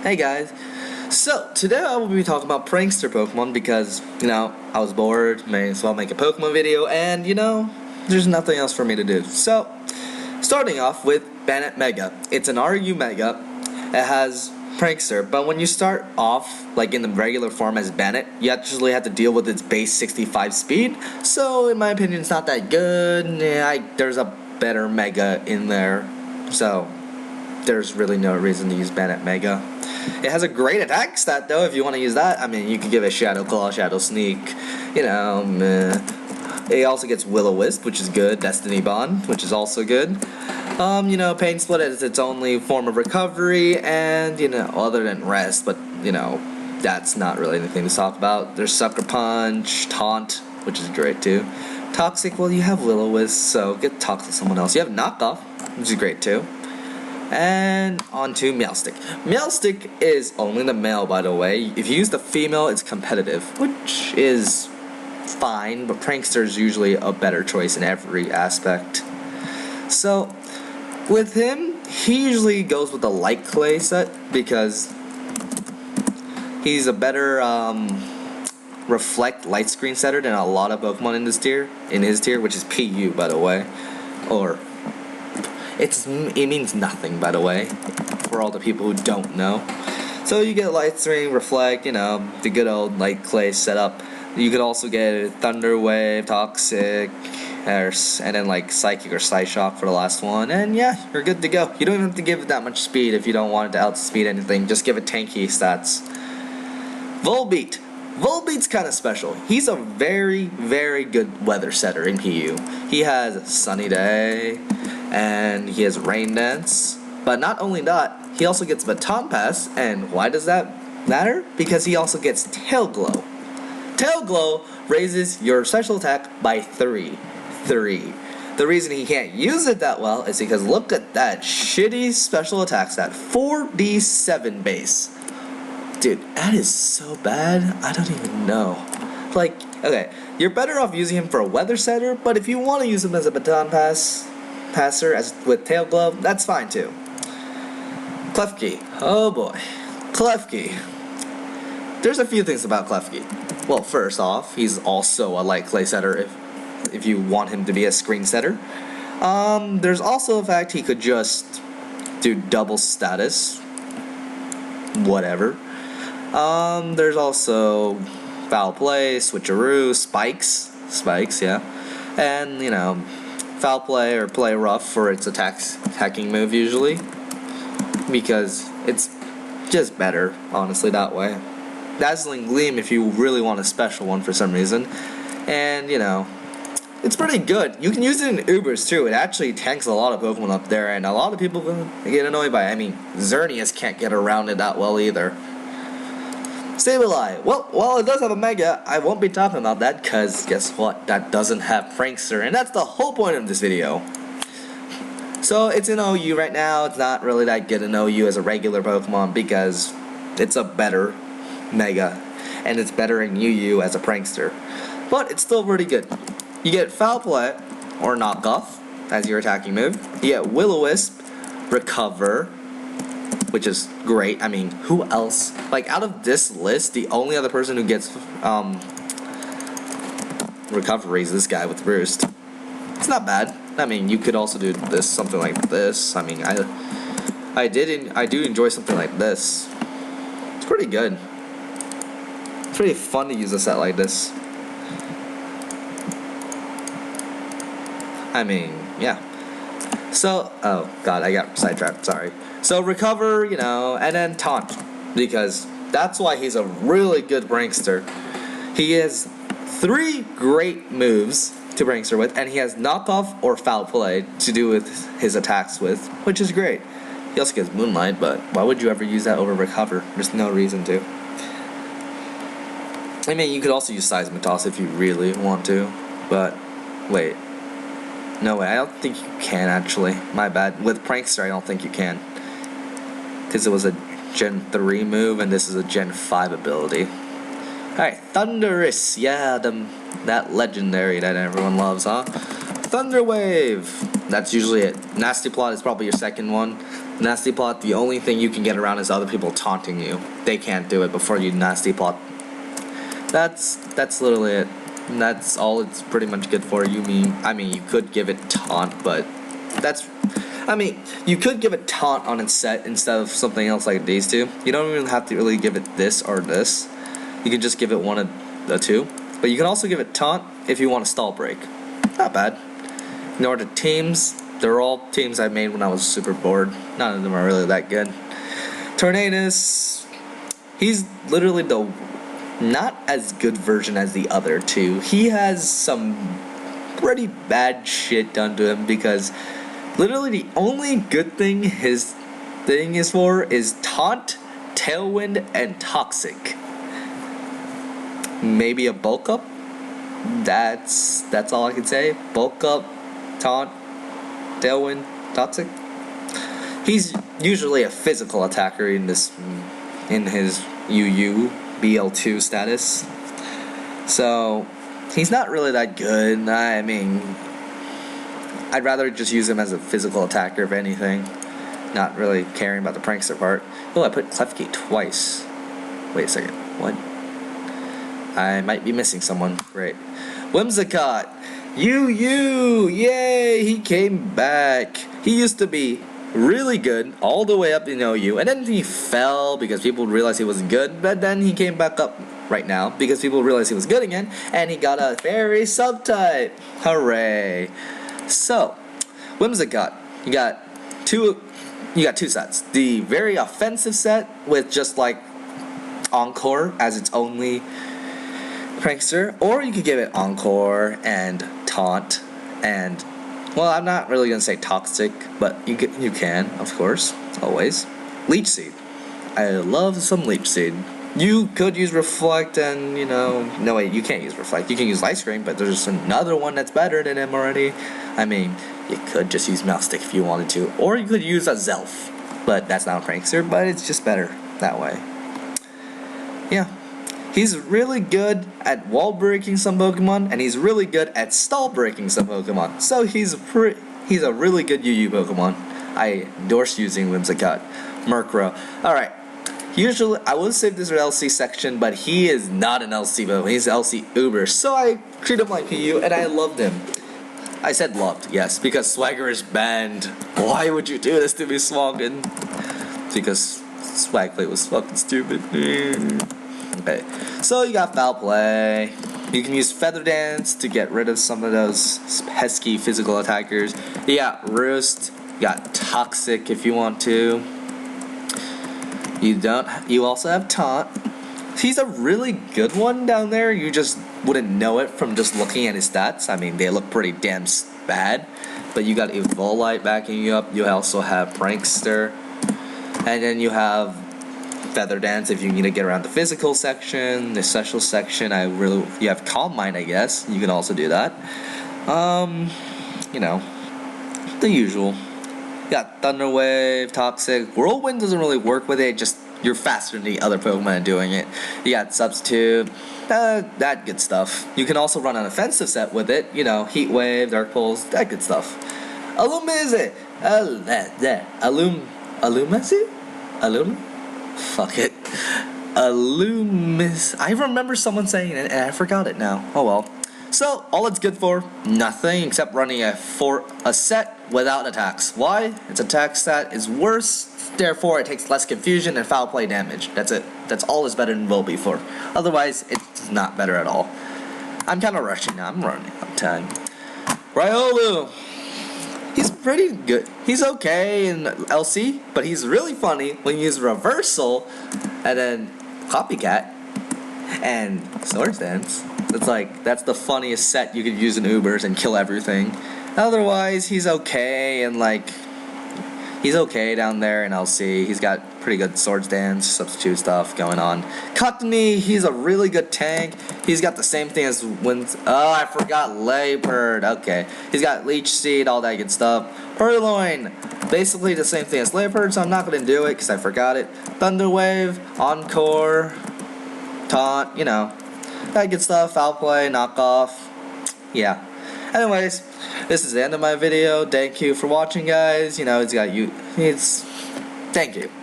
Hey guys, so today I will be talking about Prankster Pokemon because, I was bored, may as well make a Pokemon video, and, there's nothing else for me to do. So, starting off with Bennett Mega. It's an RU Mega. It has Prankster, but when you start off, like in the regular form as Bennett, you actually have to deal with its base 65 speed, so in my opinion it's not that good. There's a better Mega in there, so there's really no reason to use Bennett Mega. It has a great attack stat though, if you want to use that. I mean, you could give it Shadow Claw, Shadow Sneak, It also gets Will-O-Wisp, which is good, Destiny Bond, which is also good. Pain Split is its only form of recovery, and, other than rest, but, that's not really anything to talk about. There's Sucker Punch, Taunt, which is great too. Toxic, well, you have Will-O-Wisp, so get Toxic someone else. You have Knockoff, which is great too. And on to Meowstic. Meowstic is only the male, by the way. If you use the female, it's competitive, which is fine, but Prankster is usually a better choice in every aspect. So, with him, he usually goes with the Light Clay set because he's a better Reflect Light Screen setter than a lot of Pokemon in his tier, which is PU, by the way, or it means nothing, by the way, for all the people who don't know. So you get Light Screen, Reflect, the good old Light Clay setup. You could also get Thunder Wave, Toxic, and then like Psychic or Psyshock for the last one, and yeah, you're good to go. You don't even have to give it that much speed if you don't want it to outspeed anything. Just give it tanky stats. Volbeat. Volbeat's kind of special. He's a very, very good weather setter in PU. He has Sunny Day, and he has Rain Dance. But not only that, he also gets Baton Pass, and why does that matter? Because he also gets Tail Glow. Tail Glow raises your special attack by 3. The reason he can't use it that well is because look at that shitty special attack stat, 4d7 base. Dude, that is so bad, I don't even know. Like, okay, you're better off using him for a weather setter, but if you want to use him as a Baton Passer with Tail Glow, that's fine too. Klefki, oh boy, Klefki. There's a few things about Klefki. Well, first off, he's also a Light Clay setter if you want him to be a screen setter. There's also the fact he could just do double status, whatever. There's also Foul Play, Switcheroo, Spikes, yeah, and Foul Play or Play Rough for its attacking move usually, because it's just better, honestly, that way. Dazzling Gleam if you really want a special one for some reason, and it's pretty good. You can use it in Ubers too. It actually tanks a lot of Pokemon up there, and a lot of people get annoyed by it. I mean, Xerneas can't get around it that well either. Sableye. Well, while it does have a Mega, I won't be talking about that because guess what? That doesn't have Prankster, and that's the whole point of this video. So it's in OU right now. It's not really that good in OU as a regular Pokemon because it's a better Mega, and it's better in UU as a Prankster. But it's still pretty good. You get Foul Play or Knockoff as your attacking move. You get Will-O-Wisp, Recover, which is great. I mean, who else? Like, out of this list, the only other person who gets Recovery is this guy with Roost. It's not bad. I mean, you could also do this, something like this. I mean, I do enjoy something like this. It's pretty good. It's pretty fun to use a set like this. I mean, yeah. So, oh god, I got sidetracked, sorry. So Recover, and then Taunt, because that's why he's a really good Prankster. He has 3 great moves to Prankster with, and he has Knockoff or Foul Play to do with his attacks with, which is great. He also gets Moonlight, but why would you ever use that over Recover? There's no reason to. I mean, you could also use Seismitoss if you really want to, but wait. No way, I don't think you can actually. My bad. With Prankster, I don't think you can. Because it was a Gen 3 move, and this is a Gen 5 ability. Alright, Thundurus. Yeah, that legendary that everyone loves, huh? Thunder Wave. That's usually it. Nasty Plot is probably your second one. Nasty Plot, the only thing you can get around is other people taunting you. They can't do it before you Nasty Plot. That's literally it. And that's all it's pretty much good for. I mean, you could give it taunt, but you could give it taunt on its set instead of something else like these two. You don't even have to really give it this or this. You can just give it one of the two. But you can also give it taunt if you want a stall break. Not bad. In order to teams, they're all teams I made when I was super bored. None of them are really that good. Tornadus, he's literally the not as good version as the other two. He has some pretty bad shit done to him because literally the only good thing his thing is for is taunt, tailwind, and toxic. Maybe a bulk up. That's all I can say. Bulk up, taunt, tailwind, toxic. He's usually a physical attacker in his UU BL2 status. So he's not really that good. I mean, I'd rather just use him as a physical attacker if anything. Not really caring about the prankster part. Oh, I put Clefgate twice. Wait a second. What? I might be missing someone. Great. Whimsicott. Yay! He came back. He used to be really good all the way up in OU, and then he fell because people realized he wasn't good, but then he came back up right now because people realized he was good again, and he got a fairy subtype. Hooray! So, Whimsicott, you got two sets. The very offensive set with just like Encore as its only prankster, or you could give it Encore and Taunt and, well, I'm not really gonna say Toxic, but you can, of course, always. Leech Seed. I love some Leech Seed. You could use Reflect and, no wait, you can't use Reflect. You can use Light Screen, but there's another one that's better than him already. I mean, you could just use Mouse Stick if you wanted to, or you could use a Zelf, but that's not a prankster, but it's just better that way. Yeah. He's really good at wall breaking some Pokemon, and he's really good at stall breaking some Pokemon. So he's a really good UU Pokemon. I endorse using Whimsicott. Murkrow. Alright. Usually, I would save this for LC section, but he is not an LC Pokemon. He's LC Uber. So I treat him like PU, and I loved him. I said loved, yes, because Swagger is banned. Why would you do this to me, Swaggin? Because Swagplay was fucking stupid. Okay, so you got Foul Play. You can use Feather Dance to get rid of some of those pesky physical attackers. You got Roost. You got Toxic if you want to. You also have Taunt. He's a really good one down there. You just wouldn't know it from just looking at his stats. I mean, they look pretty damn bad. But you got Evolite backing you up. You also have Prankster. And then you have Feather Dance if you need to get around the physical section, the special section. You have Calm Mind, I guess. You can also do that. The usual. You got Thunder Wave, Toxic. Whirlwind doesn't really work with it. Just you're faster than the other Pokemon doing it. You got Substitute. That good stuff. You can also run an offensive set with it. Heat Wave, Dark Pulse. That good stuff. Alumize. Alum? Fuck it. Alumis. I remember someone saying it and I forgot it now. Oh well. So, all it's good for, nothing except running a set without attacks. Why? Its attack stat is worse, therefore it takes less confusion and foul play damage. That's it. That's all it's better than Volbeat for. Otherwise, it's not better at all. I'm kind of rushing now. I'm running out of time. Riolu. He's pretty good. He's okay in LC, but he's really funny when you use Reversal and then Copycat and Swords Dance. That's the funniest set you could use in Ubers and kill everything. Otherwise, he's okay and he's okay down there in LC. He's got pretty good Swords Dance, substitute stuff going on. Cottony, he's a really good tank. He's got the same thing as I forgot Leopard. Okay. He's got Leech Seed, all that good stuff. Purloin, basically the same thing as Leopard, so I'm not going to do it because I forgot it. Thunder Wave, Encore, Taunt, that good stuff. Foul Play, Knockoff. Yeah. Anyways, this is the end of my video. Thank you for watching, guys. It's Thank you.